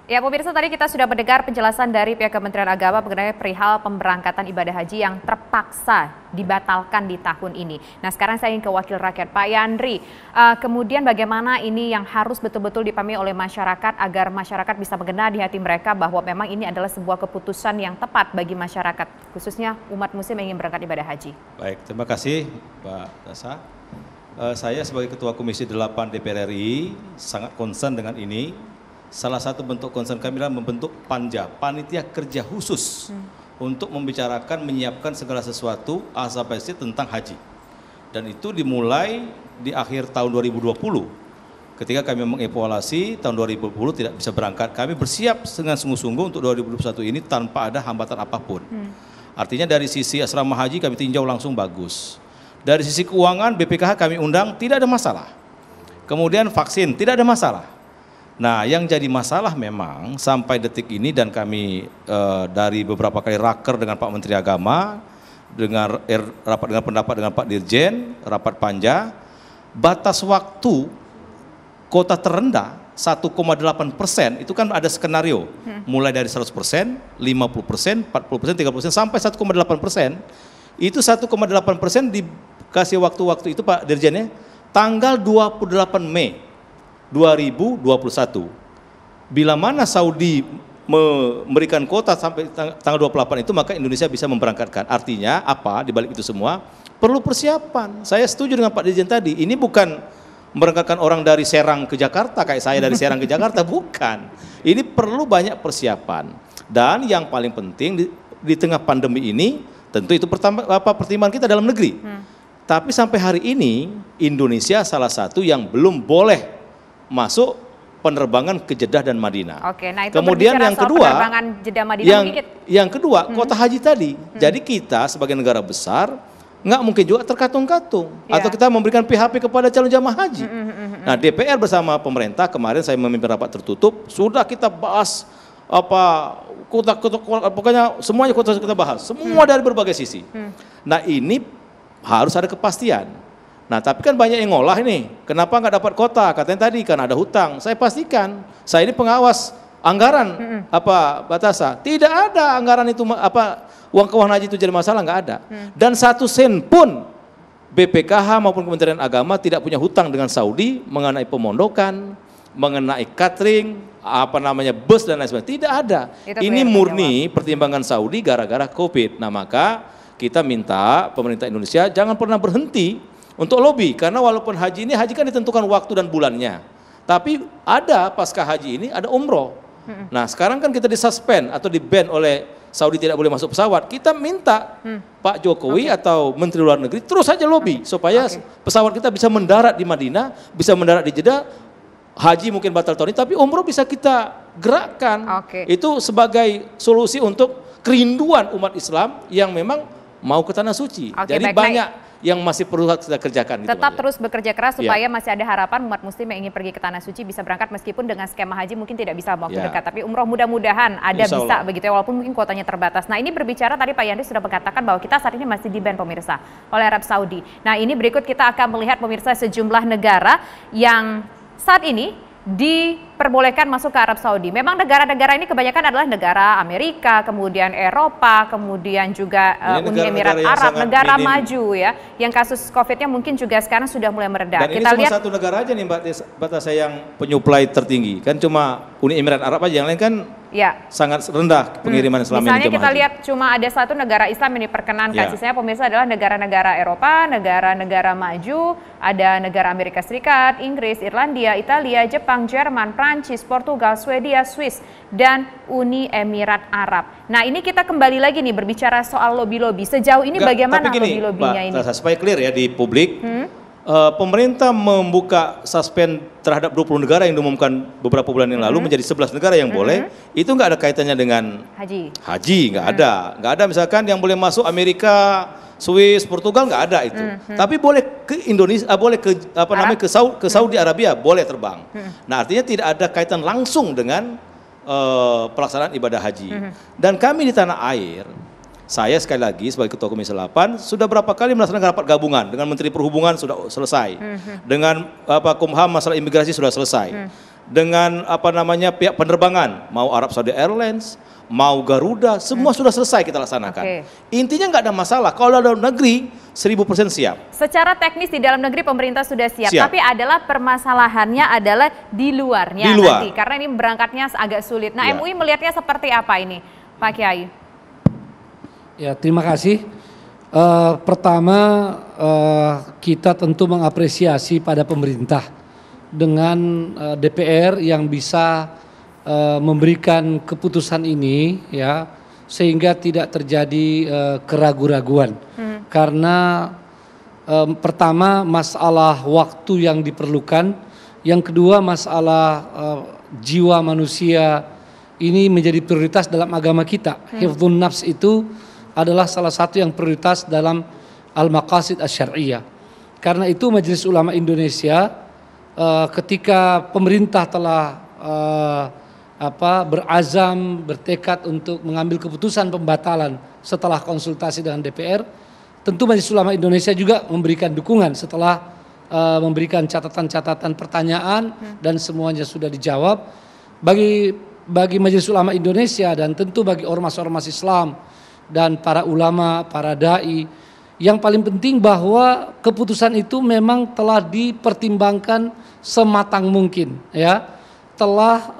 Ya, pemirsa, tadi kita sudah mendengar penjelasan dari pihak Kementerian Agama mengenai perihal pemberangkatan ibadah haji yang terpaksa dibatalkan di tahun ini. Nah, sekarang saya ingin ke Wakil Rakyat, Pak Yandri. Kemudian bagaimana ini yang harus betul-betul dipahami oleh masyarakat agar masyarakat bisa mengena di hati mereka bahwa memang ini adalah sebuah keputusan yang tepat bagi masyarakat, khususnya umat muslim yang ingin berangkat ibadah haji. Baik, terima kasih Pak Dasa. Saya sebagai Ketua Komisi 8 DPR RI sangat concern dengan ini. Salah satu bentuk concern kami adalah membentuk panja, panitia kerja khusus untuk membicarakan, menyiapkan segala sesuatu asal-usul tentang haji. Dan itu dimulai di akhir tahun 2020. Ketika kami mengevaluasi tahun 2020 tidak bisa berangkat, kami bersiap dengan sungguh-sungguh untuk 2021 ini tanpa ada hambatan apapun. Artinya dari sisi asrama haji kami tinjau langsung bagus. Dari sisi keuangan BPKH kami undang, tidak ada masalah. Kemudian vaksin, tidak ada masalah. Nah, yang jadi masalah memang sampai detik ini, dan kami dari beberapa kali raker dengan Pak Menteri Agama, dengan rapat dengan pendapat dengan Pak Dirjen, rapat panja, batas waktu kota terendah 1,8%, itu kan ada skenario, mulai dari 100%, 50%, 40%, 30%, sampai 1,8%, itu 1,8% dikasih waktu-waktu itu Pak Dirjennya, tanggal 28 Mei 2021. Bila mana Saudi memberikan kuota sampai tanggal 28 itu, maka Indonesia bisa memberangkatkan. Artinya apa? Di balik itu semua perlu persiapan. Saya setuju dengan Pak Dirjen tadi. Ini bukan memberangkatkan orang dari Serang ke Jakarta kayak saya dari Serang ke Jakarta, bukan. Ini perlu banyak persiapan. Dan yang paling penting di tengah pandemi ini, tentu itu pertimbangan kita dalam negeri. Tapi sampai hari ini Indonesia salah satu yang belum boleh masuk penerbangan ke Jeddah dan Madinah. Oke, nah itu kemudian yang kedua, penerbangan Jeddah Madinah yang kedua kota haji tadi. Jadi kita sebagai negara besar nggak mungkin juga terkatung-katung atau kita memberikan PHP kepada calon jamaah haji. Nah, DPR bersama pemerintah kemarin saya memimpin rapat tertutup, sudah kita bahas pokoknya semuanya kita bahas, semua dari berbagai sisi. Nah, ini harus ada kepastian. Nah, tapi kan banyak yang ngolah ini. Kenapa nggak dapat kota? Katanya tadi kan ada hutang. Saya pastikan, saya ini pengawas anggaran Batasa. Tidak ada anggaran itu uang keuangan haji itu jadi masalah, nggak ada. Dan 1 sen pun BPKH maupun Kementerian Agama tidak punya hutang dengan Saudi mengenai pemondokan, mengenai catering, bus dan lain sebagainya. Tidak ada. Ini murni pertimbangan Saudi gara-gara Covid. Nah, maka kita minta pemerintah Indonesia jangan pernah berhenti untuk lobby, karena walaupun haji kan ditentukan waktu dan bulannya, tapi ada pasca haji ini ada umroh. Nah, sekarang kan kita disuspend atau di-ban oleh Saudi, tidak boleh masuk pesawat. Kita minta Pak Jokowi atau Menteri Luar Negeri terus saja lobby supaya pesawat kita bisa mendarat di Madinah, bisa mendarat di Jeddah. Haji mungkin batal tahun ini, tapi umroh bisa kita gerakkan. Itu sebagai solusi untuk kerinduan umat Islam yang memang mau ke tanah suci. Jadi banyak yang masih perlu kita kerjakan. Tetap terus bekerja keras supaya masih ada harapan umat muslim yang ingin pergi ke tanah suci bisa berangkat, meskipun dengan skema haji mungkin tidak bisa waktu dekat, tapi umroh mudah-mudahan ada bisa begitu ya, walaupun mungkin kuotanya terbatas. Nah, ini berbicara tadi Pak Yandri sudah mengatakan bahwa kita saat ini masih di-ban pemirsa oleh Arab Saudi. Nah, ini berikut kita akan melihat pemirsa sejumlah negara yang saat ini diperbolehkan masuk ke Arab Saudi. Memang negara-negara ini kebanyakan adalah negara Amerika, kemudian Eropa, kemudian juga Uni Emirat Arab, negara maju ya, yang kasus COVID-nya mungkin juga sekarang sudah mulai mereda. Dan kita ini cuma satu negara aja nih Mbak Batasa yang penyuplai tertinggi, kan cuma Uni Emirat Arab aja, yang lain kan sangat rendah pengiriman selama ini. Misalnya kita lihat cuma ada satu negara Islam yang diperkenankan, sisanya pemirsa adalah negara-negara Eropa, negara-negara maju, ada negara Amerika Serikat, Inggris, Irlandia, Italia, Jepang, Jerman, Prancis, Portugal, Swedia, Swiss, dan Uni Emirat Arab. Nah, ini kita kembali lagi nih berbicara soal lobby-lobby. Sejauh ini bagaimana lobby-lobbynya ini? Supaya clear ya di publik, pemerintah membuka suspend terhadap 20 negara yang diumumkan beberapa bulan yang lalu menjadi 11 negara yang boleh. Itu nggak ada kaitannya dengan haji, nggak ada. Nggak ada misalkan yang boleh masuk Amerika, Swiss, Portugal, nggak ada itu. Tapi boleh ke Indonesia, boleh ke Saudi Arabia, boleh terbang. Nah, artinya tidak ada kaitan langsung dengan pelaksanaan ibadah haji. Dan kami di tanah air Saya sekali lagi sebagai Ketua Komisi 8 sudah berapa kali melaksanakan rapat gabungan dengan Menteri Perhubungan sudah selesai, dengan Kumham masalah imigrasi sudah selesai, dengan pihak penerbangan mau Arab Saudi Airlines, mau Garuda, semua sudah selesai kita laksanakan. Intinya nggak ada masalah. Kalau dalam negeri 1000% siap. Secara teknis di dalam negeri pemerintah sudah siap. Tapi adalah permasalahannya adalah di luarnya nanti, karena ini berangkatnya agak sulit. Nah, MUI melihatnya seperti apa ini, Pak Kiai? Ya, terima kasih. Pertama, kita tentu mengapresiasi pada pemerintah dengan DPR yang bisa memberikan keputusan ini, ya, sehingga tidak terjadi keraguan-raguan. Karena pertama masalah waktu yang diperlukan, yang kedua masalah jiwa manusia ini menjadi prioritas dalam agama kita. Hifdzun nafs itu adalah salah satu yang prioritas dalam al-maqasid asy-syar'iyyah. Karena itu Majelis Ulama Indonesia ketika pemerintah telah berazam, bertekad untuk mengambil keputusan pembatalan setelah konsultasi dengan DPR, tentu Majelis Ulama Indonesia juga memberikan dukungan setelah memberikan catatan-catatan pertanyaan dan semuanya sudah dijawab. Bagi Majelis Ulama Indonesia dan tentu bagi ormas-ormas Islam dan para ulama, para dai, yang paling penting bahwa keputusan itu memang telah dipertimbangkan sematang mungkin, ya, telah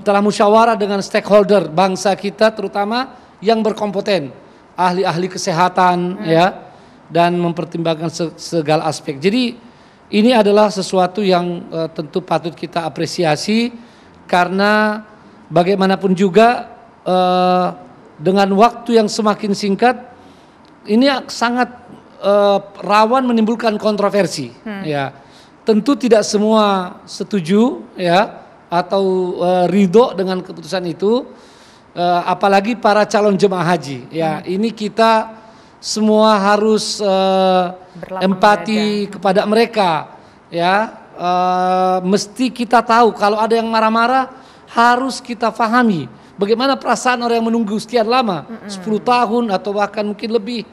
telah musyawarah dengan stakeholder bangsa kita, terutama yang berkompeten, ahli-ahli kesehatan, ya, dan mempertimbangkan segala aspek. Jadi ini adalah sesuatu yang tentu patut kita apresiasi, karena bagaimanapun juga dengan waktu yang semakin singkat ini sangat rawan menimbulkan kontroversi. Ya, tentu tidak semua setuju, ya, atau ridho dengan keputusan itu, apalagi para calon jemaah haji. Ya, ini kita semua harus empati kepada mereka, ya. Mesti kita tahu kalau ada yang marah-marah harus kita pahami bagaimana perasaan orang yang menunggu sekian lama, 10 tahun atau bahkan mungkin lebih,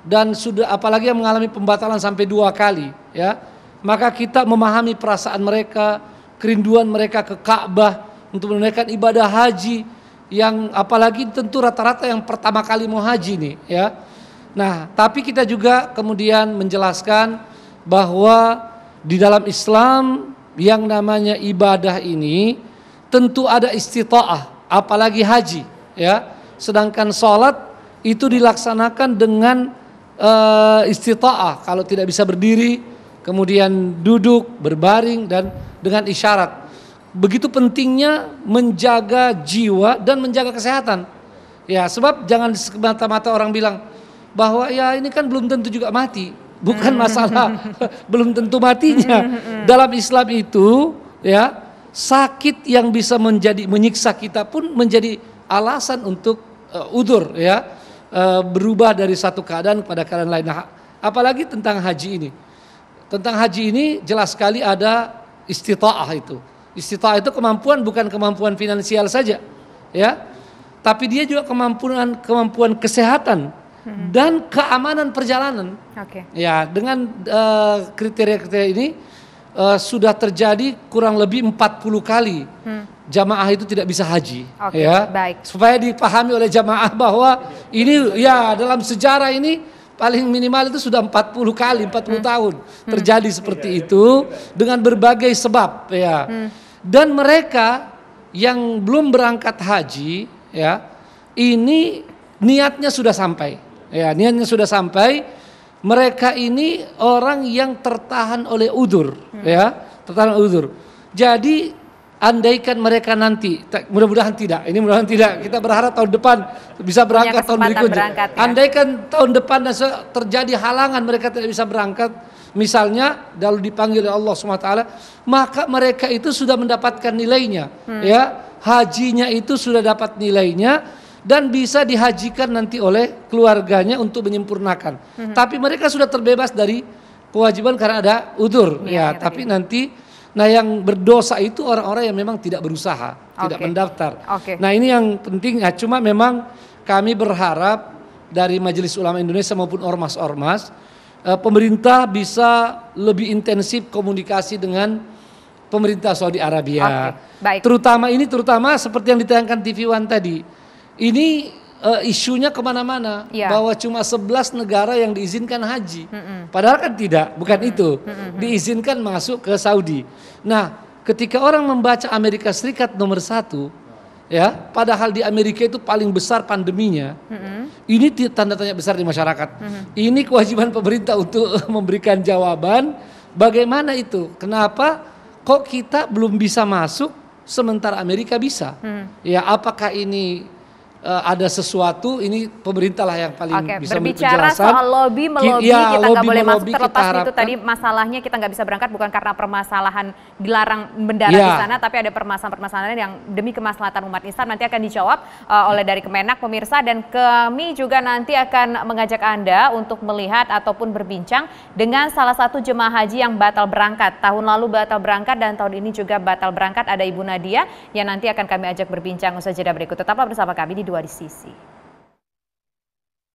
dan sudah apalagi yang mengalami pembatalan sampai 2 kali, ya. Maka kita memahami perasaan mereka, kerinduan mereka ke Ka'bah untuk menunaikan ibadah haji, yang apalagi tentu rata-rata yang pertama kali mau haji nih, ya. Nah, tapi kita juga kemudian menjelaskan bahwa di dalam Islam yang namanya ibadah ini tentu ada istita'ah, apalagi haji, ya. Sedangkan sholat itu dilaksanakan dengan istita'ah, kalau tidak bisa berdiri, kemudian duduk, berbaring, dan dengan isyarat. Begitu pentingnya menjaga jiwa dan menjaga kesehatan. Ya, sebab jangan semata-mata orang bilang bahwa ya ini kan belum tentu juga mati. Bukan masalah belum tentu matinya. Dalam Islam itu, ya, sakit yang bisa menyiksa kita pun menjadi alasan untuk udzur, ya, berubah dari satu keadaan kepada keadaan lain. Nah, apalagi tentang haji ini. Tentang haji ini jelas sekali ada istita'ah itu. Istita'ah itu kemampuan, bukan kemampuan finansial saja, ya, tapi dia juga kemampuan kesehatan dan keamanan perjalanan. Ya, dengan kriteria-kriteria ini sudah terjadi kurang lebih 40 kali jamaah itu tidak bisa haji, ya. Baik. Supaya dipahami oleh jamaah bahwa ini, ya, dalam sejarah ini paling minimal itu sudah 40 kali, 40 tahun terjadi seperti itu dengan berbagai sebab, ya. Dan mereka yang belum berangkat haji, ya, ini niatnya sudah sampai, ya, niatnya sudah sampai. Mereka ini orang yang tertahan oleh udzur, ya, tertahan oleh udzur. Jadi andaikan mereka nanti, mudah-mudahan tidak, ini mudah-mudahan tidak, kita berharap tahun depan bisa berangkat tahun berikutnya. Ya. Andaikan tahun depan terjadi halangan mereka tidak bisa berangkat, misalnya lalu dipanggil oleh Allah SWT, maka mereka itu sudah mendapatkan nilainya, ya, hajinya itu sudah dapat nilainya dan bisa dihajikan nanti oleh keluarganya untuk menyempurnakan. Tapi mereka sudah terbebas dari kewajiban karena ada udzur, ya. Tapi nanti, nah, yang berdosa itu orang-orang yang memang tidak berusaha, tidak mendaftar. Nah, ini yang penting, ya. Cuma memang kami berharap dari Majelis Ulama Indonesia maupun ormas-ormas, pemerintah bisa lebih intensif komunikasi dengan pemerintah Saudi Arabia. Baik. Terutama seperti yang ditayangkan TV One tadi. Ini isunya kemana-mana, bahwa cuma 11 negara yang diizinkan haji. Padahal kan tidak, bukan itu. Diizinkan masuk ke Saudi. Nah, ketika orang membaca Amerika Serikat nomor 1, ya, padahal di Amerika itu paling besar pandeminya. Ini tanda tanya besar di masyarakat. Ini kewajiban pemerintah untuk memberikan jawaban bagaimana itu. Kenapa kok kita belum bisa masuk sementara Amerika bisa? Ya, apakah ini ada sesuatu, ini pemerintah lah yang paling bisa berbicara soal lobby melobi, kita nggak boleh masuk, terlepas itu tadi masalahnya kita nggak bisa berangkat bukan karena permasalahan dilarang mendarat di sana, tapi ada permasalahan-permasalahan yang demi kemaslahatan umat Islam nanti akan dijawab oleh dari Kemenak, pemirsa, dan kami juga nanti akan mengajak Anda untuk melihat ataupun berbincang dengan salah satu jemaah haji yang batal berangkat. Tahun lalu batal berangkat dan tahun ini juga batal berangkat, ada Ibu Nadia yang nanti akan kami ajak berbincang usai jeda berikut. Tetaplah bersama kami di Dua di Sisi.